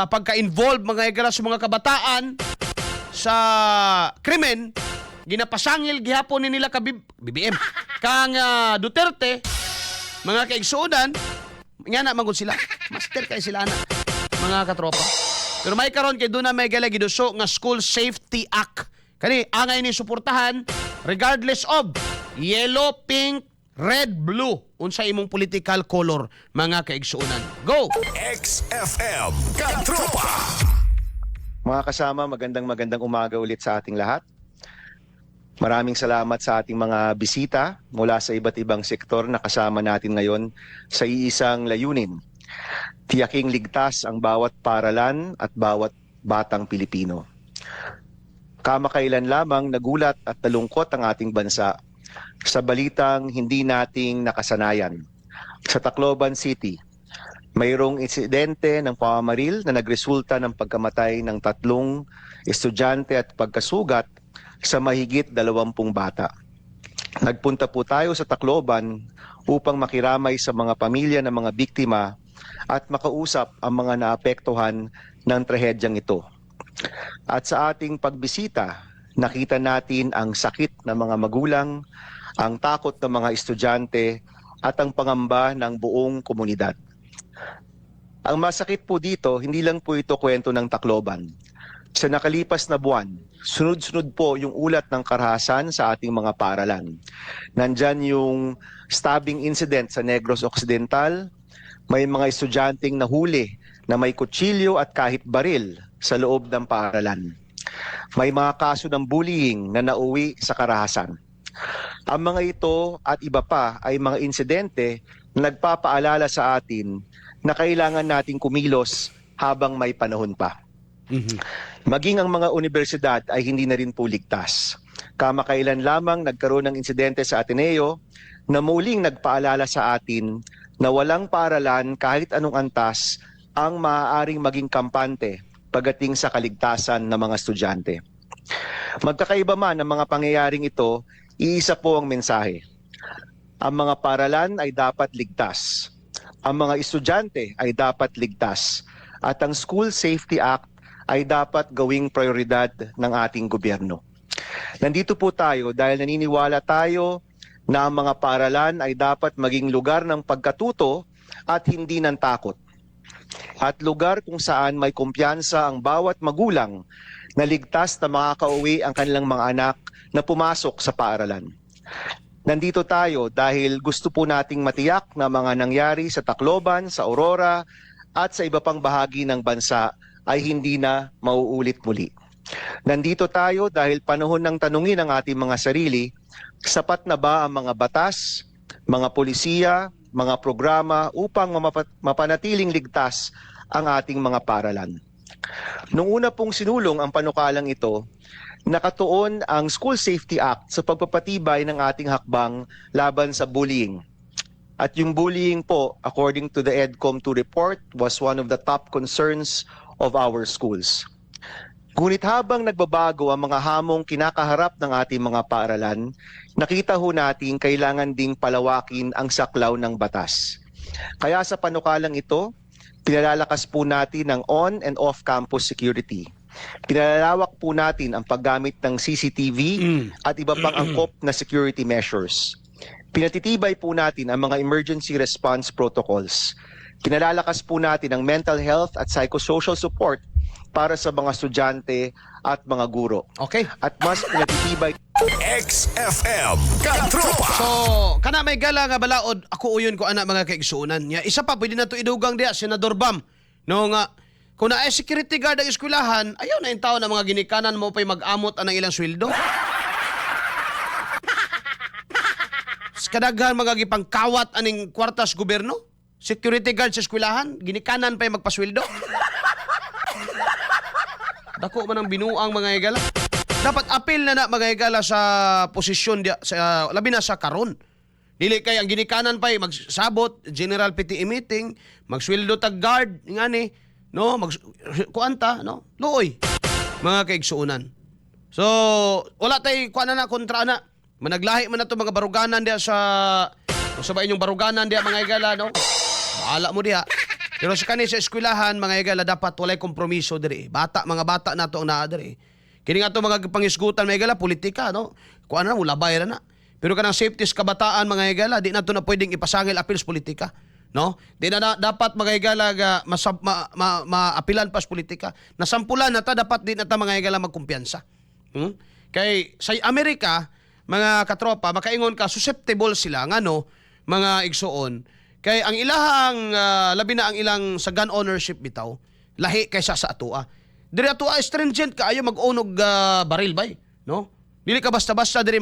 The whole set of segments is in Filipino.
pagka-involve mga igala sa mga kabataan sa krimen, ginapasangil gihapon ni nila ka BBM kang Duterte, mga kaigsuonan nga na magud sila, master kay sila na mga katropa. Pero may karon kay doon na may gala giduso nga School Safety Act, kani angay ni suportahan regardless of yellow, pink, red, blue, unsa imong political color, mga kaigsuonan. Go! XFM Katropa. Mga kasama, magandang umaga ulit sa ating lahat. Maraming salamat sa ating mga bisita mula sa iba't ibang sektor na kasama natin ngayon sa iisang layunin. Tiyaking ligtas ang bawat paaralan at bawat batang Pilipino. Kamakailan lamang nagulat at nalungkot ang ating bansa sa balitang hindi nating nakasanayan. Sa Tacloban City, mayroong insidente ng pamamaril na nagresulta ng pagkamatay ng 3 estudyante at pagkasugat sa mahigit 20 bata. Nagpunta po tayo sa Tacloban upang makiramay sa mga pamilya ng mga biktima at makausap ang mga naapektuhan ng trahedyang ito. At sa ating pagbisita, nakita natin ang sakit ng mga magulang, ang takot ng mga estudyante at ang pangamba ng buong komunidad. Ang masakit po dito, hindi lang po ito kwento ng Tacloban. Sa nakalipas na buwan, sunod-sunod po yung ulat ng karahasan sa ating mga paaralan. Nandyan yung stabbing incident sa Negros Occidental, may mga estudyanteng nahuli na may kutsilyo at kahit baril sa loob ng paaralan. May mga kaso ng bullying na nauwi sa karahasan. Ang mga ito at iba pa ay mga insidente na nagpapaalala sa atin na kailangan nating kumilos habang may panahon pa. Maging ang mga universidad ay hindi na rin po ligtas. Kamakailan lamang nagkaroon ng insidente sa Ateneo na muling nagpaalala sa atin na walang paaralan kahit anong antas ang maaaring maging kampante pagdating sa kaligtasan ng mga estudyante. Magkakaiba man ang mga pangyayaring ito, iisa po ang mensahe. Ang mga paaralan ay dapat ligtas. Ang mga estudyante ay dapat ligtas. At ang School Safety Act ay dapat gawing prioridad ng ating gobyerno. Nandito po tayo dahil naniniwala tayo na ang mga paaralan ay dapat maging lugar ng pagkatuto at hindi ng takot. At lugar kung saan may kumpiyansa ang bawat magulang na ligtas na makakauwi ang kanilang mga anak na pumasok sa paaralan. Nandito tayo dahil gusto po nating matiyak na mga nangyari sa Tacloban, sa Aurora at sa iba pang bahagi ng bansa ay hindi na mauulit muli. Nandito tayo dahil panahon ng tanungin ang ating mga sarili, sapat na ba ang mga batas, mga polisiya, mga programa upang mapanatiling ligtas ang ating mga paaralan. Noong una pong sinulong ang panukalang ito, nakatuon ang School Safety Act sa pagpapatibay ng ating hakbang laban sa bullying. At yung bullying po, according to the EDCOM2 report, was one of the top concerns of our schools. Ngunit habang nagbabago ang mga hamong kinakaharap ng ating mga paaralan, nakita ho natin kailangan ding palawakin ang saklaw ng batas. Kaya sa panukalang ito, pinalalakas po natin ang on- and off-campus security. Pinalalawak po natin ang paggamit ng CCTV at iba pang angkop na security measures. Pinatitibay po natin ang mga emergency response protocols. Pinalalakas po natin ang mental health at psychosocial support para sa mga estudyante at mga guro. Okay. At mas pinatitibay XFM Katropa. So, kana may gala nga balaod, ako uyon ko anak mga kaigsuonan niya. Isa pa, pwede na to idugang diya, Senador Bam. No nga, kung na ay security guard ang eskwelahan, ayaw na yung tao na mga ginikanan mo pa'y mag-amot anang ilang sweldo. Kadaghan mga gipangkawat aning kwartas gobyerno. Security guard sa eskwelahan, ginikanan pa'y magpasweldo. Dako man ang binuang mga higala. Dapat apil na mga higala sa posisyon dia, sa labi na sa karon. Dili kay ang ginikanan pa'y magsabot general PTE meeting, magsweldo tag guard ngani, no, kuanta, no? Luoy mga kaigsuonan. So, wala tay kuan na kontra na. Managlahi man nato mga baruganan dia sa ba inyong baruganan dia mga higala, no? Bahala mo diha. Pero sa kani sa eskwelahan, mga higala, dapat walay kompromiso diri. Mga bata na to ang naa diri. Kini nga to mga pangisgutan, mga higala, politika, no? Kung ano na, wala bayra na. Pero kanang safety sa kabataan, mga higala, di na to na pwedeng ipasangil apil sa politika. No? Di na dapat mga higala maapilan pa sa politika. Nasampulan na ta, dapat di na ta mga higala magkumpiyansa. Kay sa Amerika, mga katropa, makaingon ka, susceptible sila, ngano, mga igsuon. Kay ang ilahang, labi na ang ilang sa gun ownership bitaw, lahi kaysa sa atua. Diri atua, stringent ka, ayaw mag-unog baril bay. No? Dili ka basta-basta, diri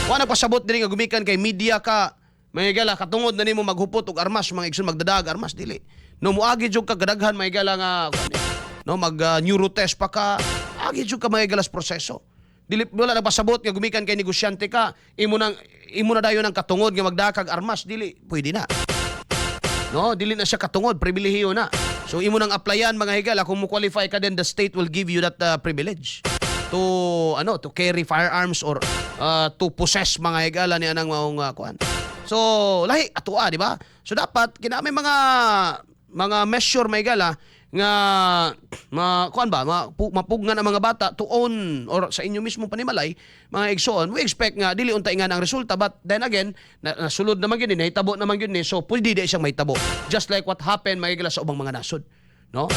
wala pasabot diri nga gumikan kay media ka, may gala katungod na nimo maghupot og armas, mga igsoon magdadag armas dili. No muagi jud ka kadaghan may gala nga no mag neurotest pa ka, agi jud ka may galas proseso. Dili wala nagpasabot nga gumikan kay negosyante ka, imo na dayon ang katungod nga magdakag armas dili, pwede na. No, dili na siya katungod, pribilehiyo na. So imo nang applyan mga higala, kung mo qualify ka then the state will give you that privilege to carry firearms or to possess mga higala ni anang maong kuan. So lahi atua, di ba? So dapat kinamay mga measure mga higala nga mapugnan ang mga bata to own or sa inyo mismo panimalay mga igsoon. We expect nga dili unta nga ang resulta, but then again nasulod naman gyud ni hitabo naman gyud ni, so pwede di siyang mahitabo just like what happened mga higala sa ubang mga nasod, no?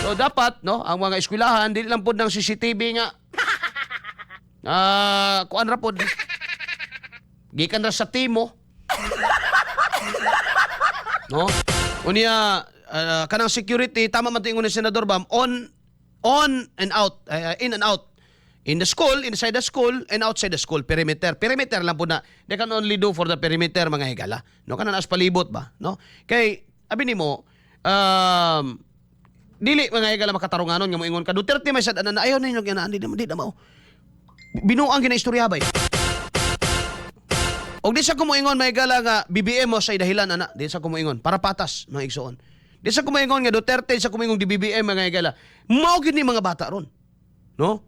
So dapat no ang mga eskwelahan dili lang pud ng CCTV nga kuan ra pod gikan ra sa timo, no? Unya kanang security, tama man tingon ni Senador Bam, on and out, in and out. In the school, inside the school, and outside the school, perimeter. Perimeter lang po na. They can only do for the perimeter, mga higala. No, kanang as palibot ba? No? Kay, abi nimo, dili mga higala makatarunganon nga moingon ka. Duterte may sad na ayaw ninyo gina, di na mao. Binuang ginaistorya bay. Og di sa kumuingon mga higala nga BBM mo sa dahilan ana, di sa kumuingon para patas mga igsoon. Di sa kumaingon nga Duterte, sa kumaingon di BBM mga higala, mao gid ni mga bata ron. No?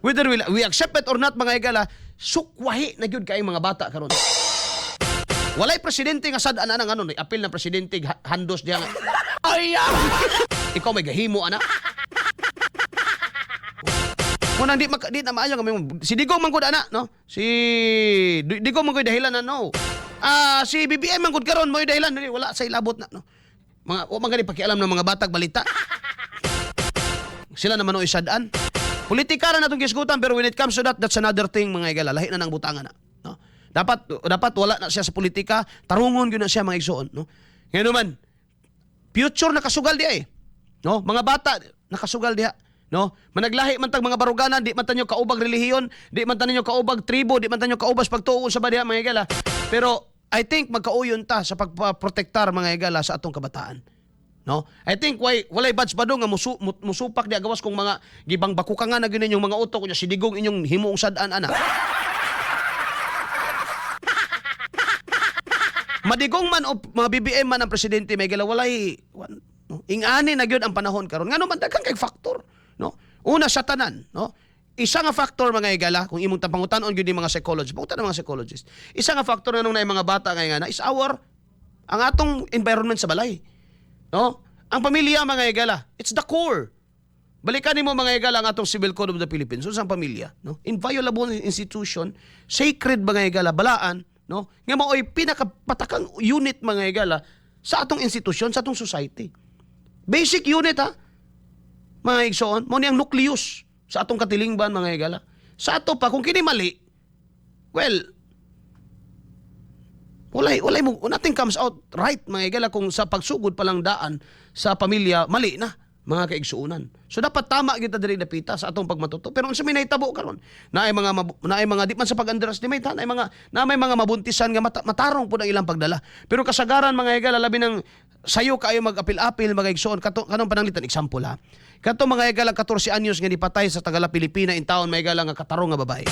Whether we accept it or not mga higala, sukwahi na gyud kay mga bata karon. Walay presidente nga sad ana nang apil na presidente handos diya nga. Ay! Ikaw may gahimo ana. Kung di na maayo nga si Digong man gud ana, no? Si Digong man gud dahilan na, no. Si BBM man gud karon mo dahilan, wala sa ilabot na, no. Mga gani pakialam ng mga batag balita. Sila naman o isadaan. Politika na natong gisgutan, pero when it comes to that, that's another thing mga higala. Lahi na ng butangan na. No? Dapat wala na siya sa politika, tarungon yun na siya mga igsoon. No? Ngayon naman, future nakasugal diya eh. No? Mga bata nakasugal diya. No? Managlahi man tag mga baruganan, di man tanyo kaubag relihiyon, di man tanyo kaubag tribo, di man tanyo kaubas pagtuo sa badiha mga higala. Pero I think magkauyon ta sa pagprotektar mga higala sa atong kabataan. No? I think walay badge ba do nga musupak di agawas kung mga gibang bakukangan na gyud inyong mga utok kunya si Digong inyong himuong sad-an ana. Madigong man o mga BBM man ang presidente may higala walay no? Ingani na gyud ang panahon karon. Ngano man daghang kay factor, no? Una sa tanan, no? Isa nga factor mga higala, kung imong tapangutan-on gyud ni mga psychologists, pangutan ng mga psychologists. Isa nga factor nga nung na mga bata nga is ang atong environment sa balay. No? Ang pamilya mga higala, it's the core. Balikan nimo mga higala ang atong Civil Code of the Philippines, ang pamilya, no? Inviolable institution, sacred mga higala, balaan, no? Nga mao'y pinakapatakang unit mga higala sa atong institusyon, sa atong society. Basic unit ha. Mga igsoon, mo niyang nucleus sa atong katilingban mga higala. Sa ato pa kung kini mali, well, walay mo, nothing comes out right mga higala kung sa pagsugod pa lang daan sa pamilya mali na mga kaigsuunan. So dapat tama kita diri dapita sa atong pagmatuto. Pero unsa may nahitabo karon? Naay mga di man sa pag-underestimate, may mga mabuntisan nga matarong pud ang ilang pagdala. Pero kasagaran mga higala labi ng sayo kaayo mag-apil-apil mga igsoon kanong pananglitan example ha. Kato mga higala 14 anyos nga dipatay sa Tagala Pilipina in taon mga higala nga katarong nga babae.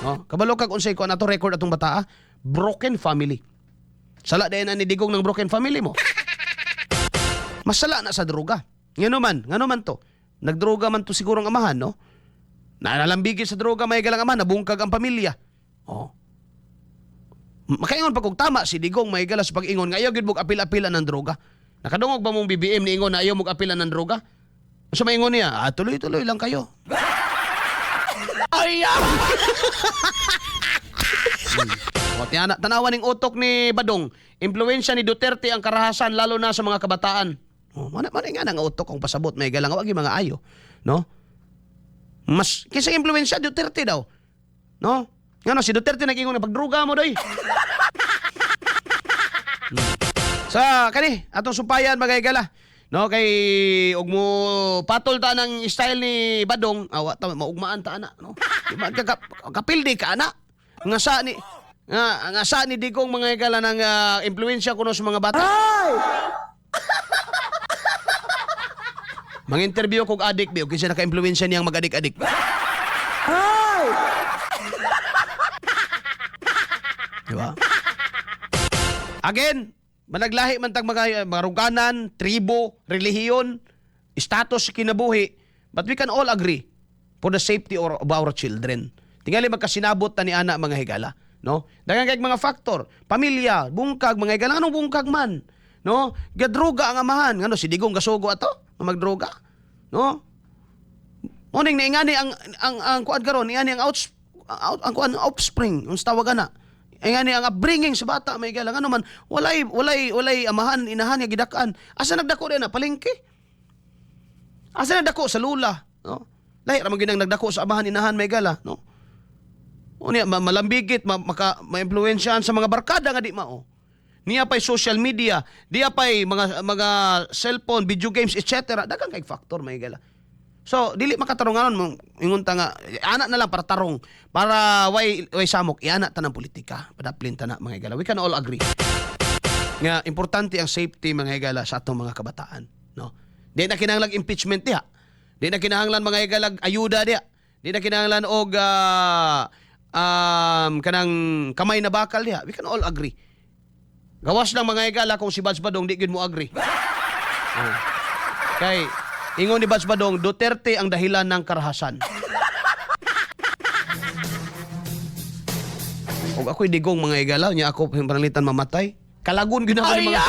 No? Kabalo kag unsay ko nato record atong bata, broken family. Sala dayon ni Digong ng broken family mo. Masala na sa droga. Ngano man to. Nagdroga man to siguro ang amahan, no? Nalambigin sa droga may higala ang amahan, nabungkag ang pamilya. Oh. Makaingon pa kung tama si Digong may higala sa pag-ingon nga ayaw gid mog apil-apilan ng droga. Nakadungog ba mong BBM ni ingon na ayaw mag-apilan ng droga? Sa maingon niya, tuloy-tuloy lang kayo. Ay! O, tanawan ng utok ni Badong. Impluwensya ni Duterte ang karahasan lalo na sa mga kabataan. Oh, man nga nang utok kung pasabot may galang wag yung mga ayo, no? Mas kaysa impluwensya Duterte daw. No? Ngano si Duterte nag-ingon na pagdruga mo doy. Sa kani atong sumpayan mga higala. No kay ug mo patol ta ng style ni Badong, awa ta maugmaan ta ana, no? Di ba kapildi ka ana? Nga sa ni Digong mga higala ng impluwensya kuno sa mga bata. Mga interview kog adik bi, kinsa naka-impluwensya niyang mag-adik-adik. Diba? Again, managlahi man tag mga ruganan, tribo, relihiyon, status kinabuhi, but we can all agree for the safety of our children. Tingali magkasinabot ta ni ana mga higala, no? Daghang kay mga factor, pamilya, bungkag mga higala, anong bungkag man, no? Gadruga ang amahan, ngano si Digong gasugo ato, magdroga, no? Uning naingani ang kuan karon, ingani ang kuan offspring, ang tawagan na. Ingani ang upbringing sa bata may higala, ngano man walay amahan, inahan nga gidakan. Asa nagdako na palengke? Asa nagdako sa lula, no? Lahi ra man ginang nagdako sa amahan, inahan may higala, no? Unya malambigit ma-impluwensyahan sa mga barkada nga di mao. Niya pa'y social media, diya pa'y mga cellphone, video games, etc. Dagang kay factor may gala. So, dili makatarunganon mo ingon ta nga ana na lang para tarong para way samok iana ta ng politika. Padaplin ta na mga higala. We can all agree. Nga importante ang safety mga higala sa atong mga kabataan, no? Di na kinahanglan impeachment diha. Di na kinahanglan mga higala ayuda diha. Di na kinahanglan og kanang kamay na bakal diha. We can all agree. Gawas lang mga higala kung si Bads Badong di gid mo agree. Kay ingon ni Bads Badong, Duterte ang dahilan ng karahasan. Og ako'y Digong mga higala, nya ako panalitan mamatay. Kalagon gyud ako ni mga